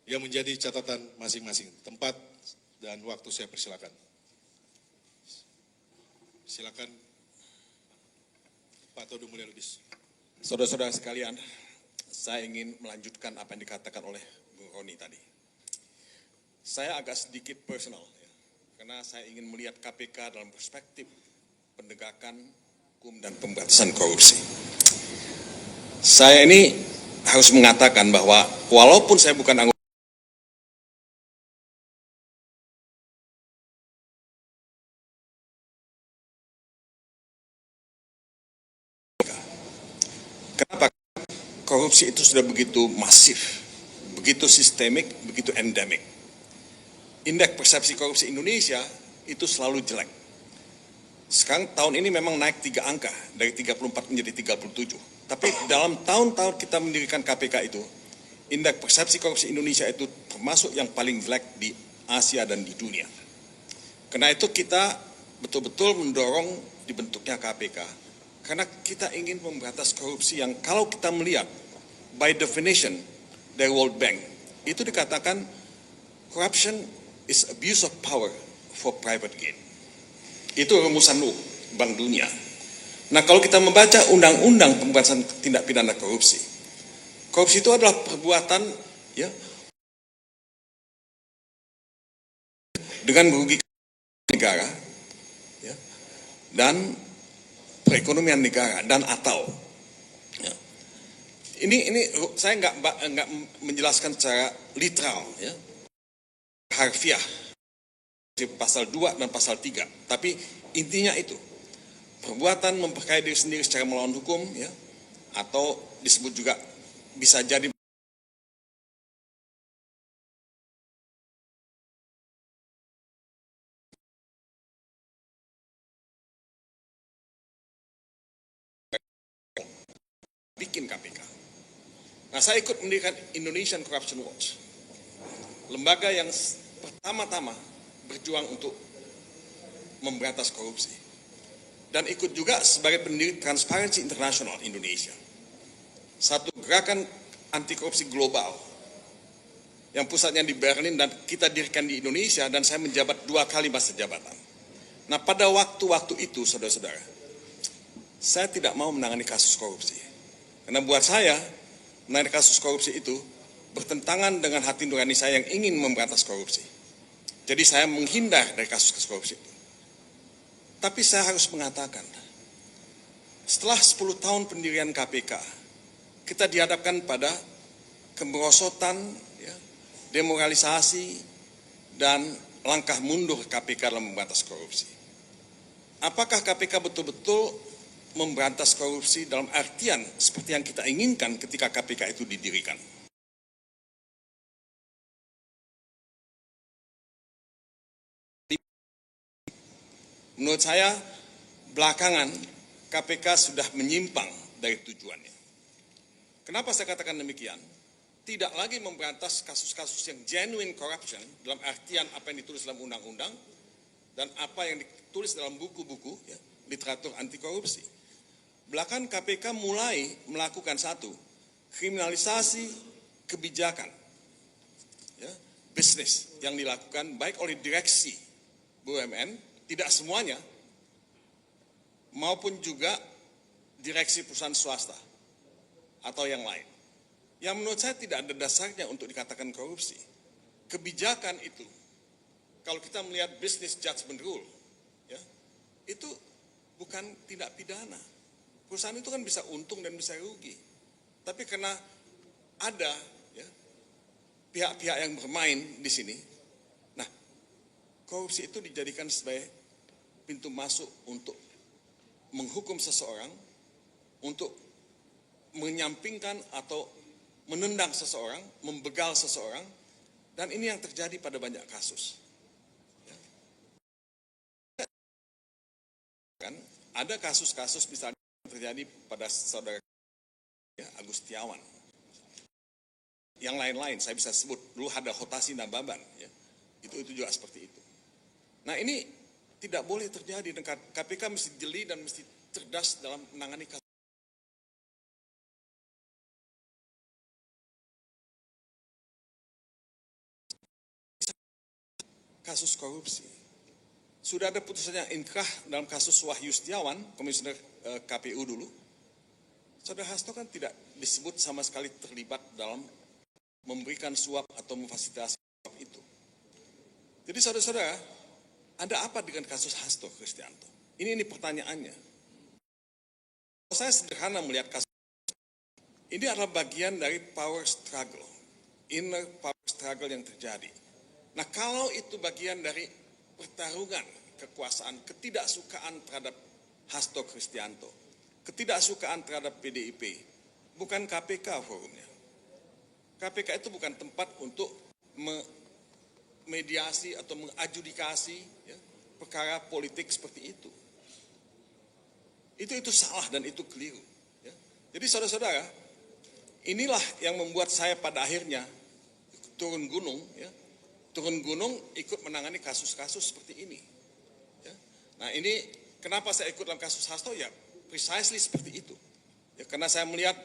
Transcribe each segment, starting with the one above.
yang menjadi catatan masing-masing. Tempat dan waktu saya persilakan. Silakan Pak Todung Mulya Lubis. Saudara-saudara sekalian, saya ingin melanjutkan apa yang dikatakan oleh Bung Roni tadi. Saya agak sedikit personal, ya, karena saya ingin melihat KPK dalam perspektif penegakan hukum dan pemberantasan korupsi. Saya ini harus mengatakan bahwa walaupun saya bukan anggota, kenapa? Korupsi itu sudah begitu masif, begitu sistemik, begitu endemik. Indeks persepsi korupsi Indonesia itu selalu jelek. Sekarang tahun ini memang naik 3 angka, dari 34 menjadi 37. Tapi dalam tahun-tahun kita mendirikan KPK itu, indeks persepsi korupsi Indonesia itu termasuk yang paling jelek di Asia dan di dunia. Karena itu kita betul-betul mendorong dibentuknya KPK, karena kita ingin memberantas korupsi yang kalau kita melihat, by definition, dari World Bank, itu dikatakan corruption is abuse of power for private gain. Itu rumusan Bank Dunia. Nah, kalau kita membaca undang-undang pemberantasan tindak pidana korupsi, korupsi itu adalah perbuatan ya dengan merugikan negara ya, dan perekonomian negara dan atau ya. Ini saya nggak menjelaskan secara literal ya, harfiah pasal 2 dan pasal 3, tapi intinya itu perbuatan memperkaya diri sendiri secara melawan hukum ya, atau disebut juga bisa jadi bikin KPK. Nah, saya ikut mendirikan Indonesian Corruption Watch, lembaga yang pertama-tama berjuang untuk memberantas korupsi, dan ikut juga sebagai pendiri Transparency International Indonesia, satu gerakan anti korupsi global yang pusatnya di Berlin dan kita dirikan di Indonesia, dan saya menjabat 2 kali masa jabatan. Nah, pada waktu-waktu itu, saudara-saudara, saya tidak mau menangani kasus korupsi, karena buat saya menangani kasus korupsi itu bertentangan dengan hati nurani saya yang ingin memberantas korupsi. Jadi saya menghindar dari kasus korupsi itu. Tapi saya harus mengatakan, setelah 10 tahun pendirian KPK, kita dihadapkan pada kemerosotan, ya, demoralisasi, dan langkah mundur KPK dalam memberantas korupsi. Apakah KPK betul-betul memberantas korupsi dalam artian seperti yang kita inginkan ketika KPK itu didirikan? Menurut saya, belakangan KPK sudah menyimpang dari tujuannya. Kenapa saya katakan demikian? Tidak lagi memberantas kasus-kasus yang genuine corruption, dalam artian apa yang ditulis dalam undang-undang, dan apa yang ditulis dalam buku-buku, ya, literatur anti korupsi. Belakangan KPK mulai melakukan satu, kriminalisasi kebijakan, ya, bisnis yang dilakukan baik oleh direksi BUMN, tidak semuanya, maupun juga direksi perusahaan swasta atau yang lain, yang menurut saya tidak ada dasarnya untuk dikatakan korupsi. Kebijakan itu, kalau kita melihat business judgment rule, ya, itu bukan tindak pidana. Perusahaan itu kan bisa untung dan bisa rugi. Tapi karena ada ya, pihak-pihak yang bermain di sini, nah, korupsi itu dijadikan sebagai pintu masuk untuk menghukum seseorang, untuk menyampingkan atau menendang seseorang, membegal seseorang, dan ini yang terjadi pada banyak kasus. Ya. Kan ada kasus-kasus misalnya terjadi pada saudara ya, Agus Setiawan. Yang lain-lain saya bisa sebut, dulu ada Hotasi Nababan, ya. Itu juga seperti itu. Nah, ini tidak boleh terjadi. KPK mesti jeli dan mesti cerdas dalam menangani kasus. kasus korupsi. Sudah ada putusan yang inkrah dalam kasus Wahyu Setiawan, komisioner KPU dulu. Saudara Hasto kan tidak disebut sama sekali terlibat dalam memberikan suap atau memfasilitasi suap itu. Jadi saudara-saudara, ada apa dengan kasus Hasto Kristianto? Ini pertanyaannya. Saya sederhana melihat kasus ini adalah bagian dari power struggle, inner power struggle yang terjadi. Nah, kalau itu bagian dari pertarungan kekuasaan, ketidaksukaan terhadap Hasto Kristianto, ketidaksukaan terhadap PDIP, bukan KPK forumnya. KPK itu bukan tempat untuk mediasi atau mengadjudikasi ya, perkara politik seperti itu. Itu salah dan itu keliru. Ya. Jadi saudara-saudara, inilah yang membuat saya pada akhirnya turun gunung, ya, turun gunung ikut menangani kasus-kasus seperti ini. Ya. Nah ini kenapa saya ikut dalam kasus Hasto ya precisely seperti itu. Ya, karena saya melihat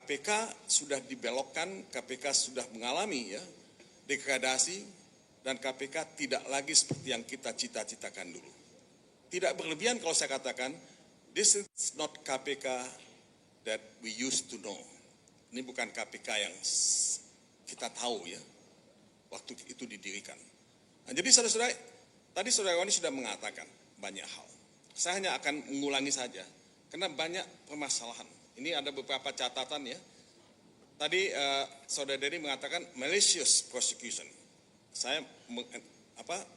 KPK sudah dibelokkan, KPK sudah mengalami ya degradasi dan KPK tidak lagi seperti yang kita cita-citakan dulu. Tidak berlebihan kalau saya katakan this is not KPK that we used to know. Ini bukan KPK yang kita tahu ya waktu itu didirikan. Nah, jadi saudara-saudara, tadi saudara Wani sudah mengatakan banyak hal. Saya hanya akan mengulangi saja karena banyak permasalahan. Ini ada beberapa catatan ya. Tadi saudara Dedi mengatakan malicious prosecution. Saya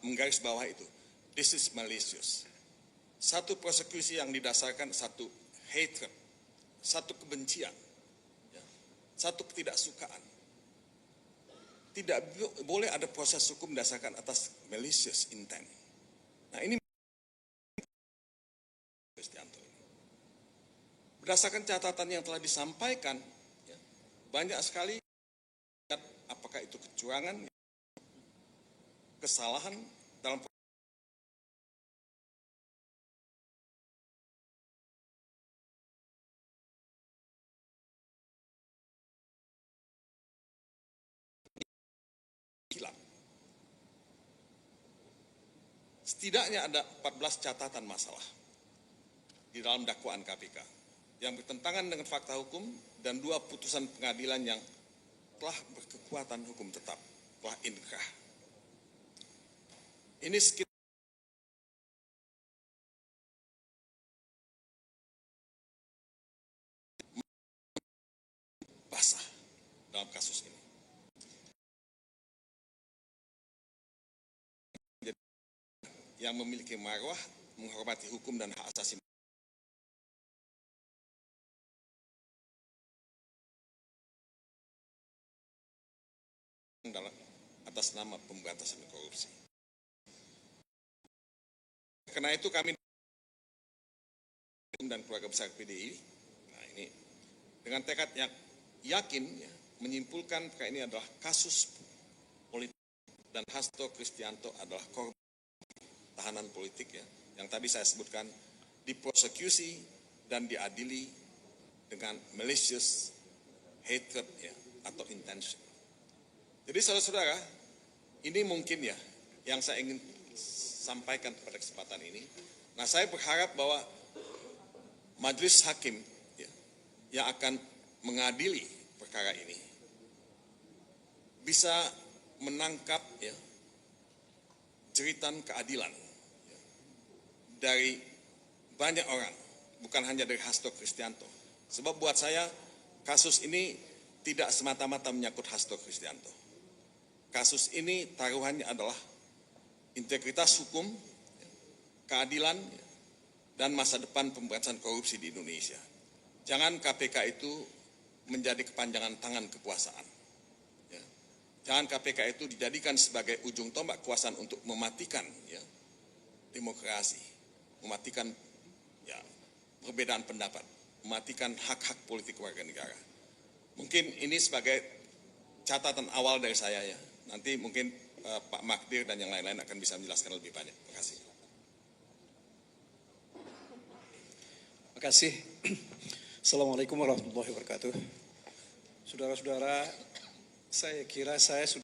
menggaris bawah itu. This is malicious. Satu prosekusi yang didasarkan satu hatred, satu kebencian, ya, satu ketidaksukaan. Tidak boleh ada proses hukum didasarkan atas malicious intent. Nah ini Kristianto. Berdasarkan catatan yang telah disampaikan, ya, banyak sekali apakah itu kecurangan, kesalahan dalam hilang. Setidaknya ada 14 catatan masalah di dalam dakwaan KPK yang bertentangan dengan fakta hukum dan 2 putusan pengadilan yang telah berkekuatan hukum tetap, telah inkrah. Ini sekitar basah dalam kasus ini. Yang memiliki marwah, menghormati hukum dan hak asasi dalam atas nama pemberantasan korupsi. Karena itu kami dan keluarga besar PDI, nah ini dengan tekad yang yakin ya, menyimpulkan perkara ini adalah kasus politik dan Hasto Kristianto adalah korban tahanan politik ya, yang tadi saya sebutkan diprosekusi dan diadili dengan malicious hatred ya, atau intention. Jadi saudara-saudara, ini mungkin ya yang saya ingin sampaikan pada kesempatan ini. Nah saya berharap bahwa majelis hakim ya, yang akan mengadili perkara ini bisa menangkap ya, jeritan keadilan ya, dari banyak orang, bukan hanya dari Hasto Kristianto. Sebab buat saya kasus ini tidak semata-mata menyangkut Hasto Kristianto. Kasus ini taruhannya adalah integritas hukum, keadilan, dan masa depan pemberantasan korupsi di Indonesia. Jangan KPK itu menjadi kepanjangan tangan kekuasaan. Ya. Jangan KPK itu dijadikan sebagai ujung tombak kekuasaan untuk mematikan ya, demokrasi, mematikan ya, perbedaan pendapat, mematikan hak-hak politik warga negara. Mungkin ini sebagai catatan awal dari saya ya. Nanti mungkin Pak Magdir dan yang lain-lain akan bisa menjelaskan lebih banyak. Terima kasih. Terima kasih. Assalamualaikum warahmatullahi wabarakatuh. Saudara-saudara, saya kira saya sudah